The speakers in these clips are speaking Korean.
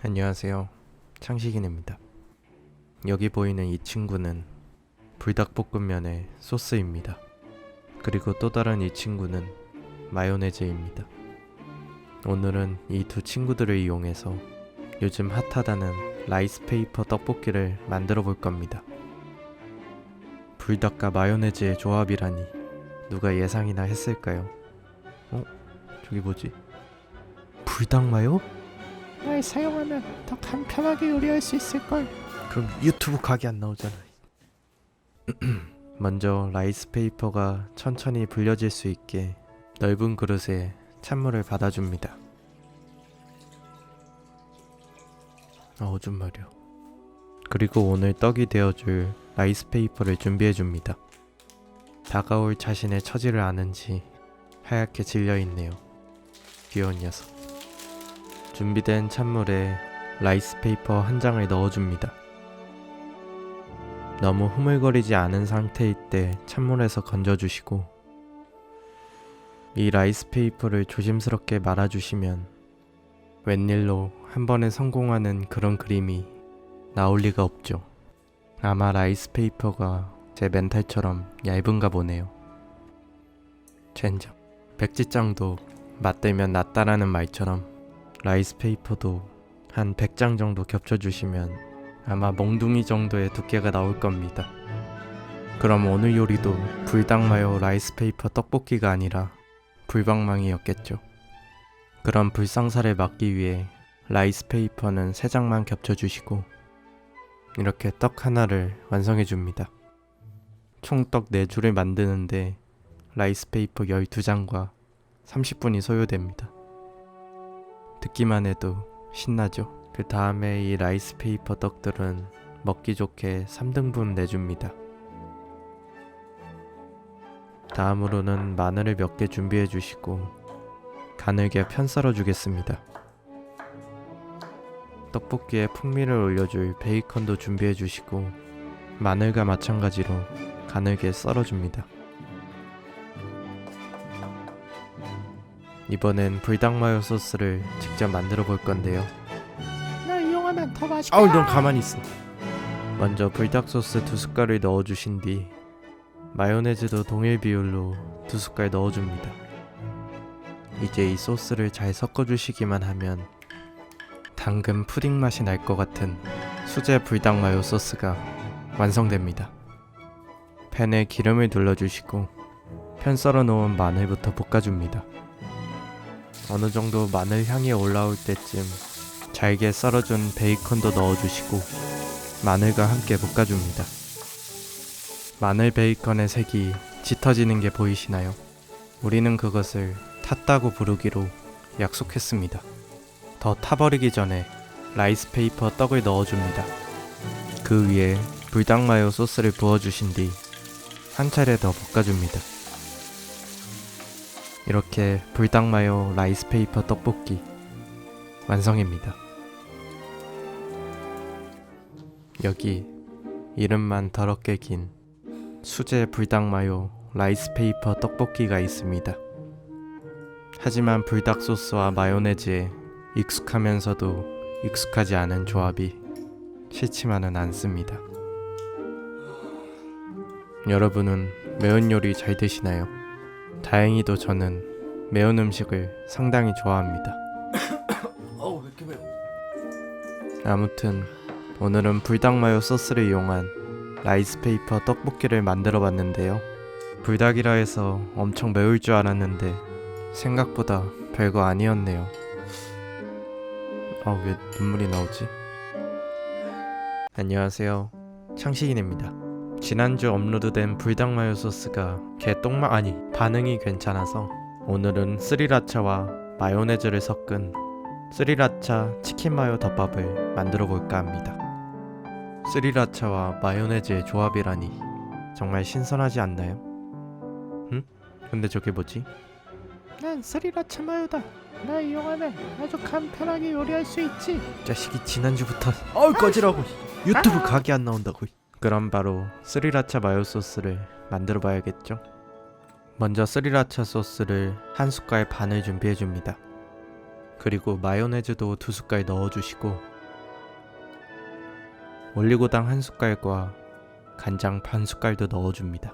안녕하세요. 창식인입니다. 여기 보이는 이 친구는 불닭볶음면의 소스입니다. 그리고 또 다른 이 친구는 마요네즈입니다. 오늘은 이 두 친구들을 이용해서 요즘 핫하다는 라이스페이퍼 떡볶이를 만들어 볼 겁니다. 불닭과 마요네즈의 조합이라니 누가 예상이나 했을까요? 저기 뭐지? 불닭마요? 날 사용하면 더 간편하게 요리할 수 있을걸. 그럼 유튜브 각이 안 나오잖아. 먼저 라이스페이퍼가 천천히 불려질 수 있게 넓은 그릇에 찬물을 받아줍니다. 오줌 마려. 그리고 오늘 떡이 되어줄 라이스페이퍼를 준비해줍니다. 다가올 자신의 처지를 아는지 하얗게 질려있네요. 귀여운 녀석. 준비된 찬물에 라이스페이퍼 한 장을 넣어줍니다. 너무 흐물거리지 않은 상태일 때 찬물에서 건져주시고, 이 라이스페이퍼를 조심스럽게 말아주시면 웬일로 한 번에 성공하는 그런 그림이 나올 리가 없죠. 아마 라이스페이퍼가 제 멘탈처럼 얇은가 보네요. 젠장. 백지장도 맞들면 낫다라는 말처럼 라이스페이퍼도 한 100장 정도 겹쳐주시면 아마 몽둥이 정도의 두께가 나올 겁니다. 그럼 오늘 요리도 불닭마요 라이스페이퍼 떡볶이가 아니라 불방망이였겠죠. 그럼 불상사를 막기 위해 라이스페이퍼는 3장만 겹쳐주시고 이렇게 떡 하나를 완성해줍니다. 총 떡 4줄을 만드는데 라이스페이퍼 12장과 30분이 소요됩니다. 듣기만 해도 신나죠? 그 다음에 이 라이스페이퍼 떡들은 먹기 좋게 3등분 내줍니다. 다음으로는 마늘을 몇 개 준비해 주시고 가늘게 편 썰어 주겠습니다. 떡볶이에 풍미를 올려줄 베이컨도 준비해 주시고 마늘과 마찬가지로 가늘게 썰어 줍니다. 이번엔 불닭마요 소스를 직접 만들어 볼 건데요. 날 이용하면 더 맛있게. 넌 가만히 있어. 먼저 불닭 소스 2숟갈을 넣어주신 뒤 마요네즈도 동일 비율로 2숟갈 넣어줍니다. 이제 이 소스를 잘 섞어주시기만 하면 당근 푸딩 맛이 날 것 같은 수제 불닭 마요 소스가 완성됩니다. 팬에 기름을 둘러주시고 편 썰어 놓은 마늘부터 볶아줍니다. 어느 정도 마늘 향이 올라올 때쯤 잘게 썰어준 베이컨도 넣어주시고 마늘과 함께 볶아줍니다. 마늘 베이컨의 색이 짙어지는 게 보이시나요? 우리는 그것을 탔다고 부르기로 약속했습니다. 더 타버리기 전에 라이스페이퍼 떡을 넣어줍니다. 그 위에 불닭마요 소스를 부어주신 뒤 한 차례 더 볶아줍니다. 이렇게 불닭마요 라이스페이퍼 떡볶이 완성입니다. 여기 이름만 더럽게 긴 수제 불닭마요 라이스페이퍼 떡볶이가 있습니다. 하지만 불닭 소스와 마요네즈에 익숙하면서도 익숙하지 않은 조합이 싫지만은 않습니다. 여러분은 매운 요리 잘 드시나요? 다행히도 저는 매운 음식을 상당히 좋아합니다. 왜 이렇게 매워? 아무튼 오늘은 불닭마요 소스를 이용한 라이스페이퍼 떡볶이를 만들어 봤는데요. 불닭이라 해서 엄청 매울 줄 알았는데 생각보다 별거 아니었네요. 왜 눈물이 나오지? 안녕하세요. 창식인입니다. 지난주 업로드된 불닭마요 소스가 반응이 괜찮아서 오늘은 스리라차와 마요네즈를 섞은 스리라차 치킨마요 덮밥을 만들어 볼까 합니다. 스리라차와 마요네즈의 조합이라니 정말 신선하지 않나요? 근데 저게 뭐지? 난 스리라차 마요다. 날 이용하면 아주 간편하게 요리할 수 있지. 자식이 지난주부터 꺼지라고. 유튜브 각이 안 나온다고. 그럼 바로 스리라차 마요 소스를 만들어 봐야겠죠? 먼저 스리라차 소스를 1숟갈 반을 준비해 줍니다. 그리고 마요네즈도 2숟갈 넣어주시고 올리고당 한 숟갈과 간장 반 숟갈도 넣어줍니다.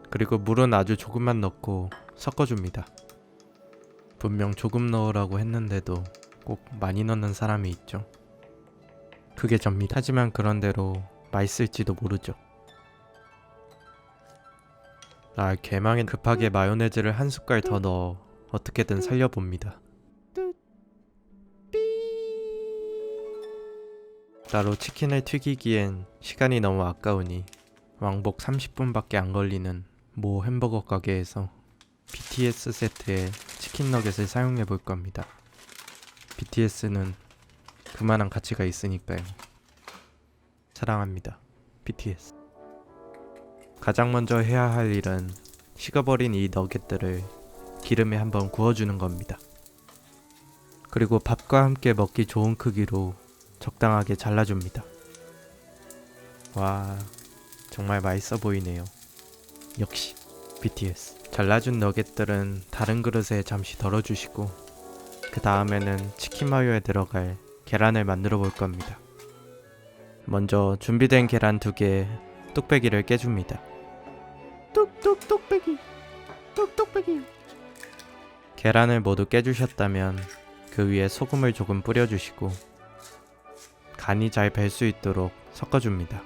그리고 물은 아주 조금만 넣고 섞어줍니다. 분명 조금 넣으라고 했는데도 꼭 많이 넣는 사람이 있죠. 그게 접니다. 하지만 그런대로 맛있을지도 모르죠. 개망엔 급하게 마요네즈를 한 숟갈 더 넣어 어떻게든 살려봅니다. 따로 치킨을 튀기기엔 시간이 너무 아까우니 왕복 30분밖에 안 걸리는 모 햄버거 가게에서 BTS 세트에 치킨 너겟을 사용해 볼 겁니다. BTS는 그만한 가치가 있으니까요. 사랑합니다. BTS. 가장 먼저 해야 할 일은 식어버린 이 너겟들을 기름에 한번 구워주는 겁니다. 그리고 밥과 함께 먹기 좋은 크기로 적당하게 잘라줍니다. 와, 정말 맛있어 보이네요. 역시 BTS. 잘라준 너겟들은 다른 그릇에 잠시 덜어주시고 그 다음에는 치킨 마요에 들어갈 계란을 만들어 볼 겁니다. 먼저 준비된 계란 2개에 뚝배기를 깨줍니다. 뚝배기 계란을 모두 깨주셨다면 그 위에 소금을 조금 뿌려주시고 간이 잘 벨 수 있도록 섞어줍니다.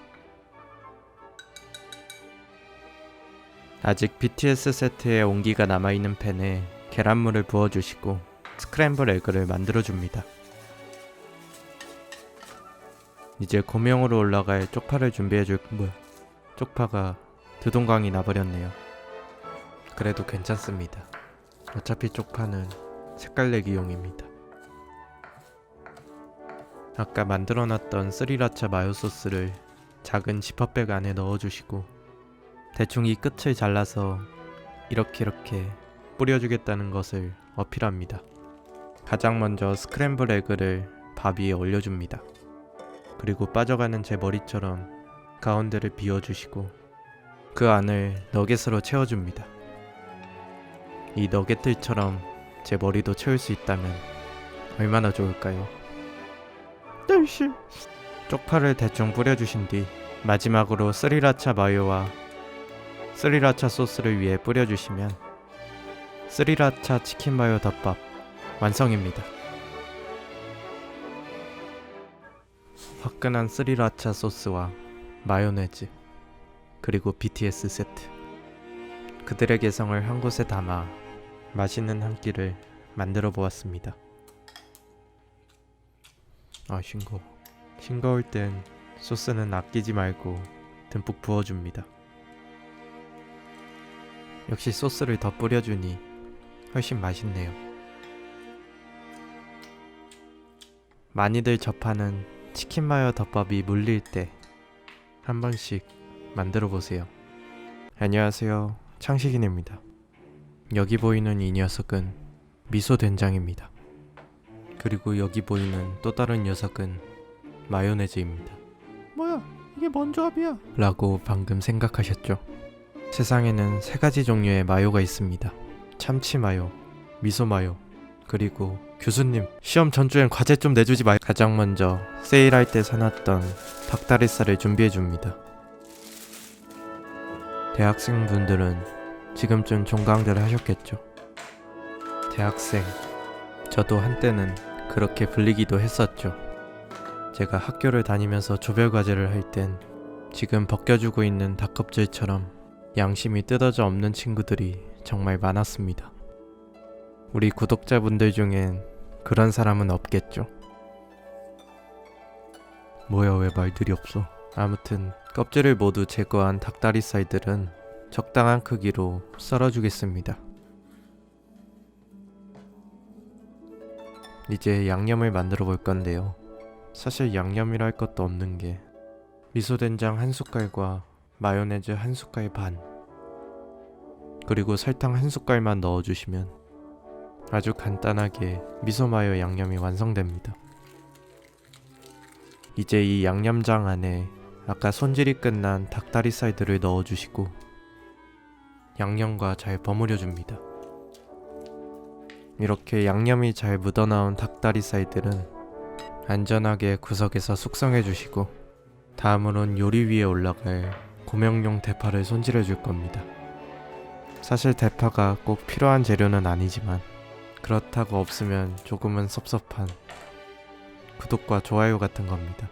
아직 BTS 세트에 온기가 남아있는 팬에 계란물을 부어주시고 스크램블 에그를 만들어줍니다. 이제 고명으로 올라갈 쪽파를 준비해줄 쪽파가 두동강이 나버렸네요. 그래도 괜찮습니다. 어차피 쪽파는 색깔 내기용입니다. 아까 만들어놨던 스리라차 마요 소스를 작은 지퍼백 안에 넣어주시고 대충 이 끝을 잘라서 이렇게 뿌려주겠다는 것을 어필합니다. 가장 먼저 스크램블 에그를 밥 위에 올려줍니다. 그리고 빠져가는 제 머리처럼 가운데를 비워주시고 그 안을 너겟으로 채워줍니다. 이 너겟들처럼 제 머리도 채울 수 있다면 얼마나 좋을까요? 날씨 쪽파를 대충 뿌려주신 뒤 마지막으로 스리라차 마요와 스리라차 소스를 위에 뿌려주시면 스리라차 치킨 마요 덮밥 완성입니다. 화끈한 스리라차 소스와 마요네즈 그리고 BTS 세트, 그들의 개성을 한 곳에 담아 맛있는 한 끼를 만들어 보았습니다. 싱거울 땐 소스는 아끼지 말고 듬뿍 부어줍니다. 역시 소스를 더 뿌려주니 훨씬 맛있네요. 많이들 접하는 치킨 마요 덮밥이 물릴 때 한 번씩 만들어 보세요. 안녕하세요, 창식인입니다. 여기 보이는 이 녀석은 미소 된장입니다. 그리고 여기 보이는 또 다른 녀석은 마요네즈입니다. 뭐야 이게 뭔 조합이야? 라고 방금 생각하셨죠? 세상에는 3가지 종류의 마요가 있습니다. 참치 마요, 미소 마요, 그리고 교수님 시험 전주엔 과제 좀 내주지 마요. 가장 먼저 세일할 때 사놨던 닭다리살을 준비해줍니다. 대학생분들은 지금쯤 종강들 하셨겠죠. 대학생, 저도 한때는 그렇게 불리기도 했었죠. 제가 학교를 다니면서 조별과제를 할 땐 지금 벗겨주고 있는 닭껍질처럼 양심이 뜯어져 없는 친구들이 정말 많았습니다. 우리 구독자분들 중엔 그런 사람은 없겠죠. 뭐야, 왜 말들이 없어? 아무튼 껍질을 모두 제거한 닭다리살들은 적당한 크기로 썰어주겠습니다. 이제 양념을 만들어 볼 건데요. 사실 양념이라 할 것도 없는 게 미소된장 1숟갈과 마요네즈 1숟갈 반, 그리고 설탕 1숟갈만 넣어주시면 아주 간단하게 미소마요 양념이 완성됩니다. 이제 이 양념장 안에 아까 손질이 끝난 닭다리살들을 넣어주시고 양념과 잘 버무려줍니다. 이렇게 양념이 잘 묻어나온 닭다리살들은 안전하게 구석에서 숙성해 주시고 다음으론 요리 위에 올라갈 고명용 대파를 손질해 줄 겁니다. 사실 대파가 꼭 필요한 재료는 아니지만 그렇다고 없으면 조금은 섭섭한 구독과 좋아요 같은 겁니다.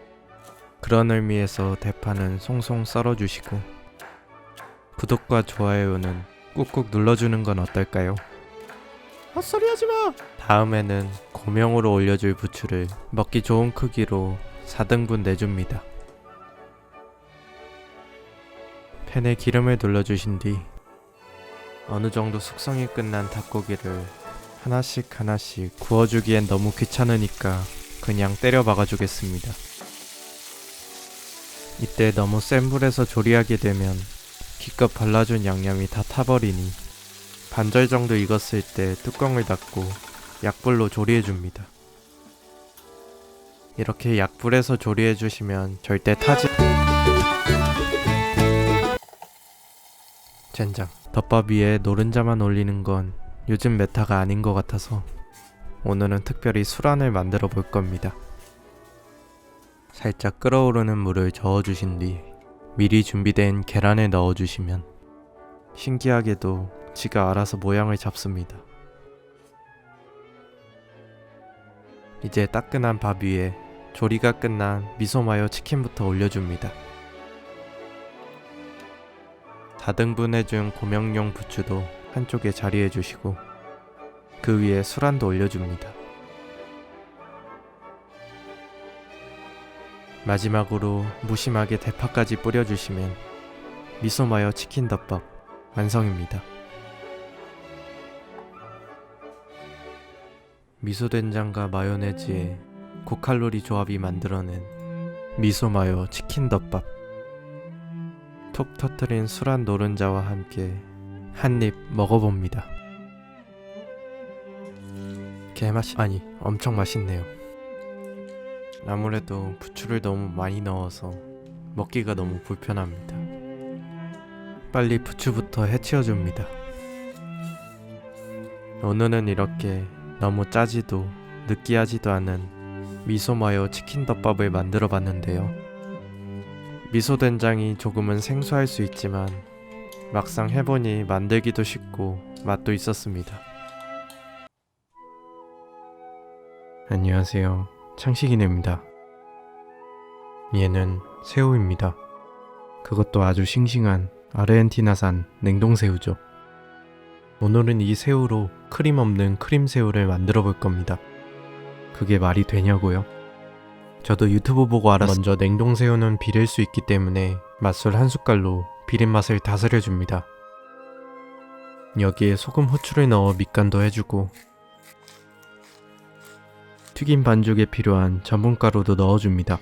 그런 의미에서 대파는 송송 썰어 주시고 구독과 좋아요는 꾹꾹 눌러주는 건 어떨까요? 헛소리 하지마. 다음에는 고명으로 올려줄 부추를 먹기 좋은 크기로 4등분 내줍니다. 팬에 기름을 둘러주신 뒤 어느 정도 숙성이 끝난 닭고기를 하나씩 구워주기엔 너무 귀찮으니까 그냥 때려 박아주겠습니다. 이때 너무 센 불에서 조리하게 되면 기껏 발라준 양념이 다 타버리니 반절 정도 익었을 때 뚜껑을 닫고 약불로 조리해줍니다. 이렇게 약불에서 조리해주시면 절대 타지 젠장. 덮밥 위에 노른자만 올리는 건 요즘 메타가 아닌 것 같아서 오늘은 특별히 술안을 만들어 볼 겁니다. 살짝 끓어오르는 물을 저어주신 뒤 미리 준비된 계란을 넣어주시면 신기하게도 지가 알아서 모양을 잡습니다. 이제 따끈한 밥 위에 조리가 끝난 미소마요 치킨부터 올려줍니다. 4등분해준 고명용 부추도 한쪽에 자리해주시고 그 위에 술안도 올려줍니다. 마지막으로 무심하게 대파까지 뿌려주시면 미소마요 치킨덮밥 완성입니다. 미소된장과 마요네즈의 고칼로리 조합이 만들어낸 미소마요 치킨덮밥. 톡 터트린 술안 노른자와 함께 한입 먹어봅니다. 엄청 맛있네요. 아무래도 부추를 너무 많이 넣어서 먹기가 너무 불편합니다. 빨리 부추부터 해치워줍니다. 오늘은 이렇게 너무 짜지도 느끼하지도 않은 미소마요 치킨덮밥을 만들어 봤는데요. 미소된장이 조금은 생소할 수 있지만 막상 해보니 만들기도 쉽고 맛도 있었습니다. 안녕하세요, 창식이네입니다. 얘는 새우입니다. 그것도 아주 싱싱한 아르헨티나산 냉동새우죠. 오늘은 이 새우로 크림 없는 크림새우를 만들어 볼 겁니다. 그게 말이 되냐고요? 저도 유튜브 보고 알았어요. 먼저 냉동새우는 비릴 수 있기 때문에 맛술 한 숟갈로 비린맛을 다스려줍니다. 여기에 소금, 후추를 넣어 밑간도 해주고 튀김 반죽에 필요한 전분가루도 넣어줍니다.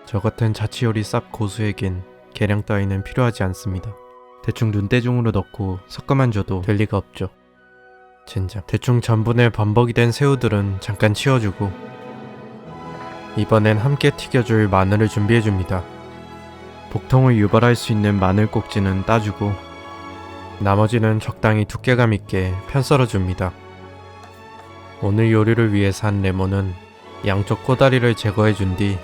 저같은 자취요리 쌉 고수에겐 계량 따위는 필요하지 않습니다. 대충 눈대중으로 넣고 섞어만 줘도 될 리가 없죠. 젠장. 대충 전분에 범벅이 된 새우들은 잠깐 치워주고 이번엔 함께 튀겨줄 마늘을 준비해줍니다. 복통을 유발할 수 있는 마늘 꼭지는 따주고 나머지는 적당히 두께감 있게 편 썰어줍니다. 오늘 요리를 위해 산 레몬은 양쪽 꼬다리를 제거해준 뒤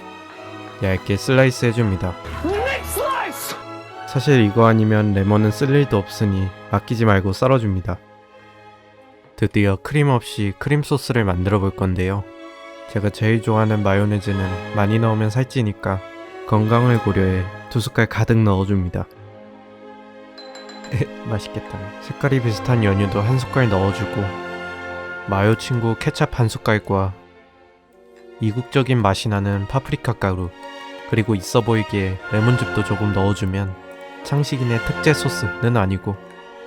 얇게 슬라이스 해줍니다. 사실 이거 아니면 레몬은 쓸 일도 없으니 아끼지 말고 썰어줍니다. 드디어 크림 없이 크림 소스를 만들어 볼 건데요. 제가 제일 좋아하는 마요네즈는 많이 넣으면 살찌니까 건강을 고려해 2숟갈 가득 넣어줍니다. 맛있겠다. 색깔이 비슷한 연유도 1숟갈 넣어주고 마요 친구 케찹 1숟갈과 이국적인 맛이 나는 파프리카 가루 그리고 있어 보이게 레몬즙도 조금 넣어주면 창식인의 특제 소스는 아니고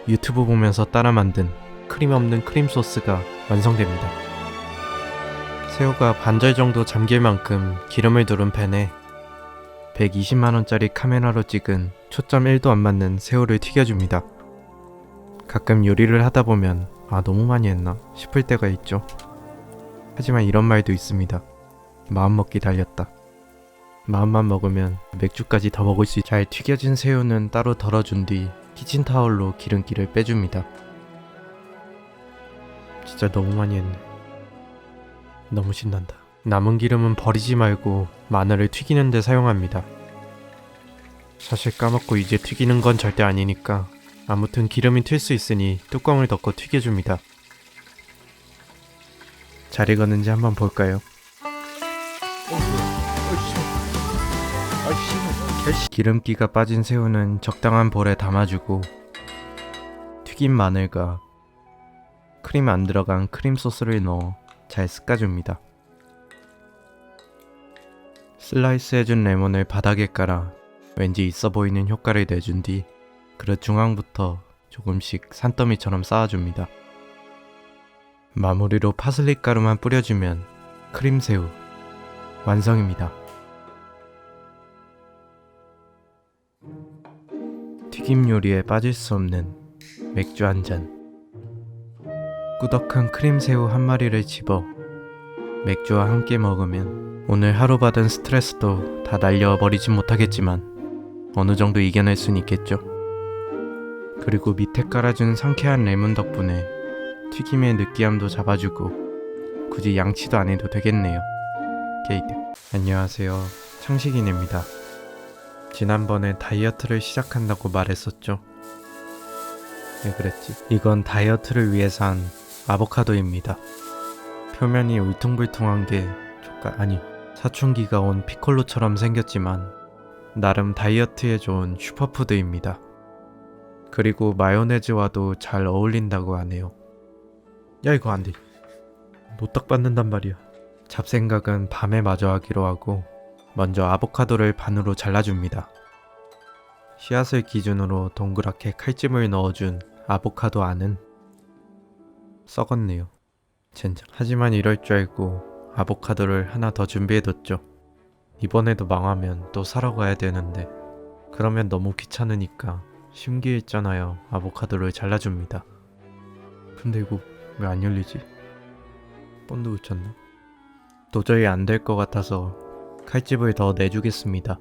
유튜브 보면서 따라 만든 크림 없는 크림 소스가 완성됩니다. 새우가 반절 정도 잠길 만큼 기름을 두른 팬에 120만원짜리 카메라로 찍은 초점 1도 안 맞는 새우를 튀겨줍니다. 가끔 요리를 하다 보면 너무 많이 했나 싶을 때가 있죠. 하지만 이런 말도 있습니다. 마음먹기 달렸다. 마음만 먹으면 맥주까지 더 먹을 수 있... 잘 튀겨진 새우는 따로 덜어준 뒤 키친타올로 기름기를 빼줍니다. 진짜 너무 많이 했네. 너무 신난다. 남은 기름은 버리지 말고 마늘을 튀기는 데 사용합니다. 사실 까먹고 이제 튀기는 건 절대 아니니까 아무튼 기름이 튈 수 있으니 뚜껑을 덮고 튀겨줍니다. 잘 익었는지 한번 볼까요? 기름기가 빠진 새우는 적당한 볼에 담아주고 튀긴 마늘과 크림 안 들어간 크림 소스를 넣어 잘 섞어줍니다. 슬라이스 해준 레몬을 바닥에 깔아 왠지 있어 보이는 효과를 내준 뒤 그릇 중앙부터 조금씩 산더미처럼 쌓아줍니다. 마무리로 파슬리 가루만 뿌려주면 크림새우 완성입니다. 튀김 요리에 빠질 수 없는 맥주 한 잔. 꾸덕한 크림새우 한 마리를 집어 맥주와 함께 먹으면 오늘 하루 받은 스트레스도 다 날려버리진 못하겠지만 어느 정도 이겨낼 순 있겠죠. 그리고 밑에 깔아준 상쾌한 레몬 덕분에 튀김의 느끼함도 잡아주고 굳이 양치도 안 해도 되겠네요. 게이드. 안녕하세요. 창식이네입니다. 지난번에 다이어트를 시작한다고 말했었죠. 왜 그랬지? 이건 다이어트를 위해서 한 아보카도입니다. 표면이 울퉁불퉁한 게 사춘기가 온 피콜로처럼 생겼지만 나름 다이어트에 좋은 슈퍼푸드입니다. 그리고 마요네즈와도 잘 어울린다고 하네요. 야 이거 안 돼. 노딱 받는단 말이야. 잡생각은 밤에 마저 하기로 하고 먼저 아보카도를 반으로 잘라줍니다. 씨앗을 기준으로 동그랗게 칼집을 넣어준 아보카도 안은 썩었네요. 젠장. 하지만 이럴 줄 알고 아보카도를 하나 더 준비해뒀죠. 이번에도 망하면 또 사러 가야 되는데 그러면 너무 귀찮으니까 심기일전하여 아보카도를 잘라줍니다. 근데 이거 왜 안 열리지? 본드 붙였나? 도저히 안 될 것 같아서 칼집을 더 내주겠습니다.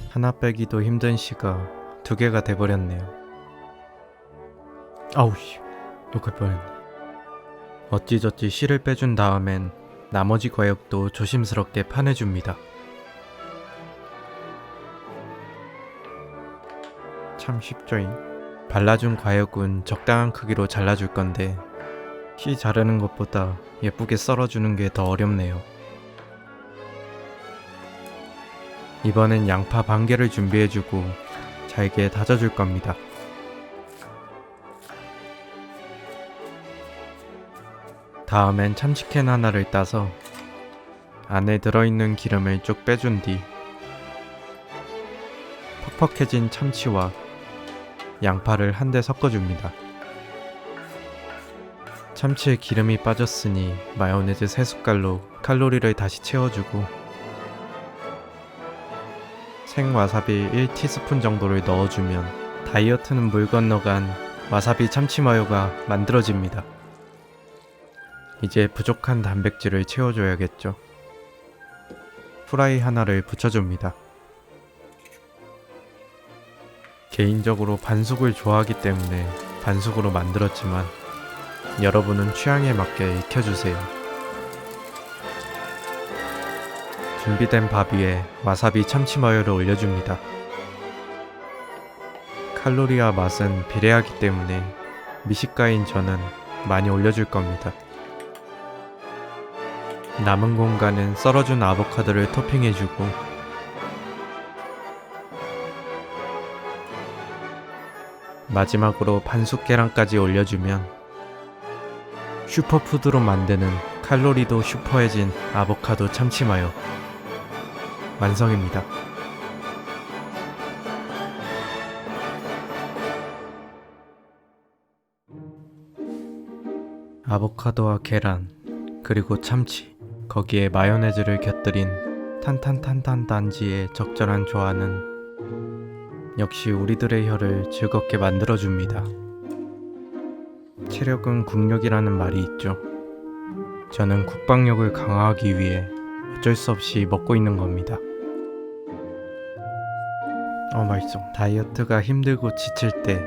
하나 빼기도 힘든 씨가 두 개가 돼버렸네요. 아우씨, 욕할 뻔했네. 어찌저찌 씨를 빼준 다음엔 나머지 과육도 조심스럽게 파내줍니다. 참 쉽죠잉. 발라준 과육은 적당한 크기로 잘라줄 건데 씨 자르는 것보다 예쁘게 썰어주는 게 더 어렵네요. 이번엔 양파 반 개를 준비해주고 잘게 다져줄 겁니다. 다음엔 참치캔 하나를 따서 안에 들어있는 기름을 쭉 빼준 뒤 퍽퍽해진 참치와 양파를 한데 섞어줍니다. 참치에 기름이 빠졌으니 마요네즈 3숟갈로 칼로리를 다시 채워주고 생와사비 1티스푼 정도를 넣어주면 다이어트는 물 건너간 와사비 참치 마요가 만들어집니다. 이제 부족한 단백질을 채워줘야겠죠. 후라이 하나를 붙여줍니다. 개인적으로 반숙을 좋아하기 때문에 반숙으로 만들었지만 여러분은 취향에 맞게 익혀주세요. 준비된 밥 위에 와사비 참치 마요를 올려줍니다. 칼로리와 맛은 비례하기 때문에 미식가인 저는 많이 올려줄 겁니다. 남은 공간은 썰어준 아보카도를 토핑해주고 마지막으로 반숙 계란까지 올려주면 슈퍼푸드로 만드는 칼로리도 슈퍼해진 아보카도 참치 마요 완성입니다. 아보카도와 계란 그리고 참치 거기에 마요네즈를 곁들인 탄탄탄탄 단지의 적절한 조화는 역시 우리들의 혀를 즐겁게 만들어줍니다. 체력은 국력이라는 말이 있죠. 저는 국방력을 강화하기 위해 어쩔 수 없이 먹고 있는 겁니다. 맛있어. 다이어트가 힘들고 지칠 때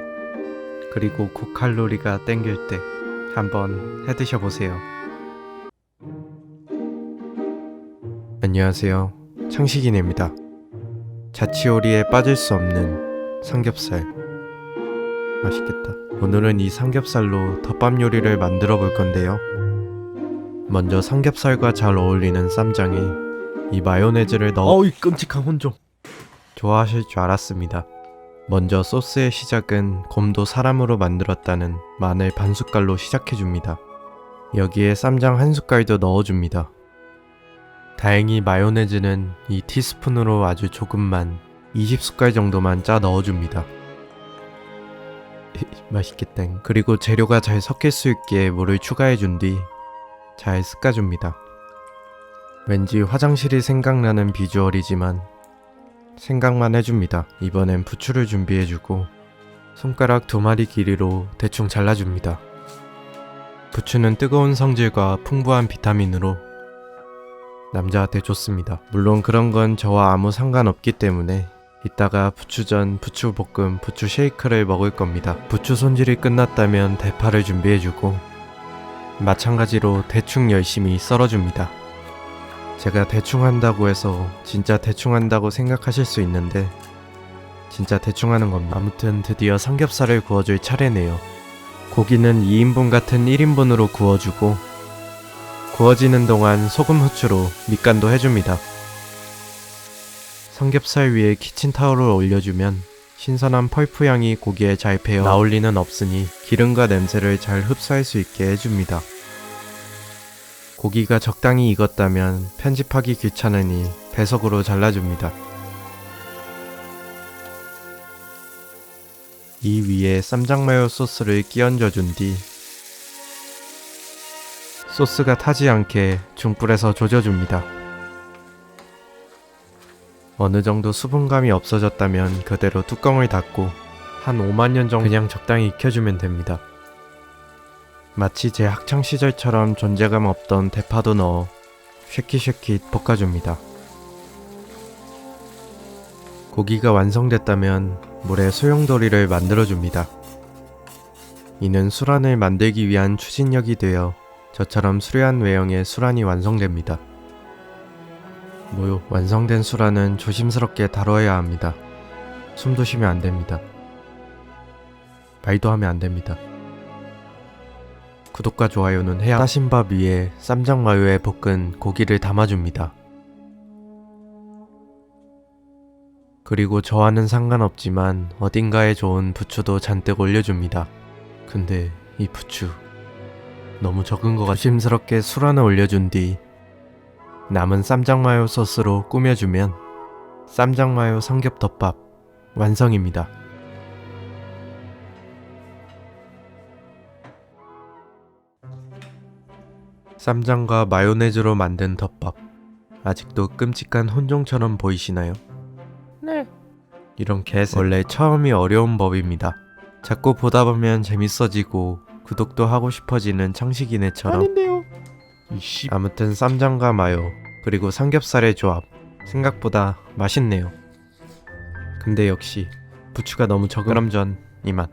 그리고 고칼로리가 땡길 때 한번 해드셔 보세요. 안녕하세요, 창식이네입니다. 자취요리에 빠질 수 없는 삼겹살, 맛있겠다. 오늘은 이 삼겹살로 덮밥 요리를 만들어 볼 건데요. 먼저 삼겹살과 잘 어울리는 쌈장에 이 마요네즈를 넣어 이 끔찍한 혼종. 좋아하실 줄 알았습니다. 먼저 소스의 시작은 곰도 사람으로 만들었다는 마늘 반 숟갈로 시작해줍니다. 여기에 쌈장 한 숟갈도 넣어줍니다. 다행히 마요네즈는 이 티스푼으로 아주 조금만 20숟갈 정도만 짜 넣어줍니다. 맛있겠다. 그리고 재료가 잘 섞일 수 있게 물을 추가해준 뒤 잘 섞어줍니다. 왠지 화장실이 생각나는 비주얼이지만 생각만 해줍니다. 이번엔 부추를 준비해주고 손가락 2마리 길이로 대충 잘라줍니다. 부추는 뜨거운 성질과 풍부한 비타민으로 남자한테 좋습니다. 물론 그런 건 저와 아무 상관없기 때문에 이따가 부추전, 부추볶음, 부추 쉐이크를 먹을 겁니다. 부추 손질이 끝났다면 대파를 준비해주고 마찬가지로 대충 열심히 썰어줍니다. 제가 대충 한다고 해서 진짜 대충 한다고 생각하실 수 있는데 진짜 대충 하는 겁니다. 아무튼 드디어 삼겹살을 구워줄 차례네요. 고기는 2인분 같은 1인분으로 구워주고 구워지는 동안 소금 후추로 밑간도 해줍니다. 삼겹살 위에 키친타올을 올려주면 신선한 펄프 향이 고기에 잘 배어 나올 리는 없으니 기름과 냄새를 잘 흡수할 수 있게 해줍니다. 고기가 적당히 익었다면 편집하기 귀찮으니 배석으로 잘라줍니다. 이 위에 쌈장마요 소스를 끼얹어준 뒤 소스가 타지 않게 중불에서 조져줍니다. 어느 정도 수분감이 없어졌다면 그대로 뚜껑을 닫고 한 5만 년 정도 그냥 적당히 익혀주면 됩니다. 마치 제 학창시절처럼 존재감 없던 대파도 넣어 쉐킷쉐킷 볶아줍니다. 고기가 완성됐다면 물에 소용돌이를 만들어줍니다. 이는 수란을 만들기 위한 추진력이 되어 저처럼 수려한 외형의 수란이 완성됩니다. 완성된 수란은 조심스럽게 다뤄야 합니다. 숨도 쉬면 안 됩니다. 말도 하면 안 됩니다. 구독과 좋아요는 해야 따신 밥 위에 쌈장 마요에 볶은 고기를 담아줍니다. 그리고 저와는 상관없지만 어딘가에 좋은 부추도 잔뜩 올려줍니다. 근데 이 부추 너무 적은 것 같아. 조심스럽게 수란을 올려준 뒤 남은 쌈장마요 소스로 꾸며주면 쌈장마요 삼겹덮밥 완성입니다. 쌈장과 마요네즈로 만든 덮밥, 아직도 끔찍한 혼종처럼 보이시나요? 네. 이런 개새 원래 처음이 어려운 법입니다. 자꾸 보다 보면 재밌어지고 구독도 하고 싶어지는 창식이네처럼. 아닌데요. 아무튼 쌈장과 마요 그리고 삼겹살의 조합 생각보다 맛있네요. 근데 역시 부추가 너무 적은 그럼 전 이만.